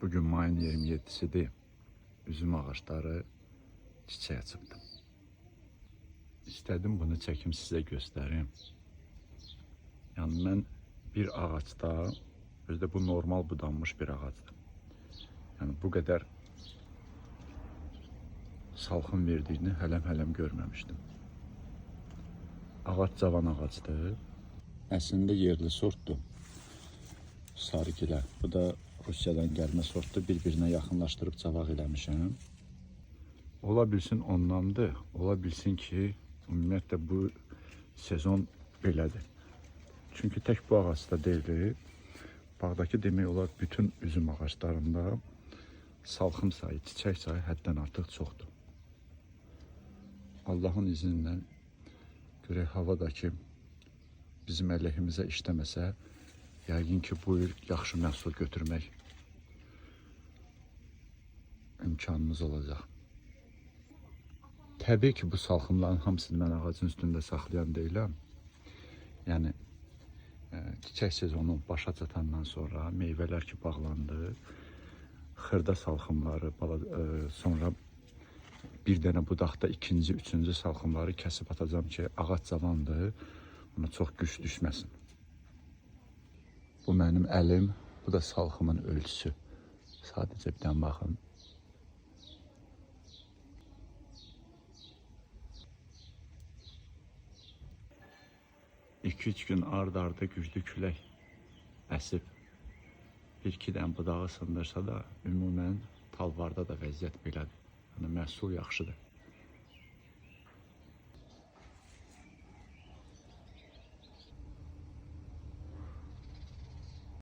Bugün mayın 27'sidir. Üzüm ağaçları çiçək açıbdı. İstədim bunu çəkim sizə göstərim. Yəni mən bir ağacda, özdə bu normal budanmış bir ağacdır. Yəni bu qədər salxım verdiyini hələm görməmişdim. Ağac cavan ağacdır. Əslində yerli sortdur. Sarıgilə. Bu da Rusiyadan gəlmə sortdur. Bir-birinə yaxınlaşdırıb cavaq eləmişəm. Ola bilsin ondandır. Ola bilsin ki, ümumiyyətlə bu sezon belədir. Çünki tək bu ağacda deyil. Bağdakı demək olar bütün üzüm ağaclarında salxım sayı, çiçək sayı həddən artıq çoxdur. Allahın izni ilə görək havadakı bizim əleyhimizə işləməsə, yəqin ki, bu il yaxşı məhsul götürmək imkanımız olacaq. Təbii ki, bu salxımların hamısını mən ağacın üstündə saxlayan deyiləm. Yəni, çiçək sezonu başa çatandan sonra meyvələr ki bağlandı, xırda salxımları, sonra bir dənə budaqda ikinci, üçüncü salxımları kəsib atacağım ki, ağac cavandır, ona çox güc düşməsin. Bu mənim əlim, bu da salxımın ölçüsü. Sadəcə bir dənə baxın. İki-üç gün ard-arda güclü külək əsib. Bir-iki dənə budağı sındırsa da, ümumən talvarda da vəziyyət belədir. Yəni, məhsul yaxşıdır.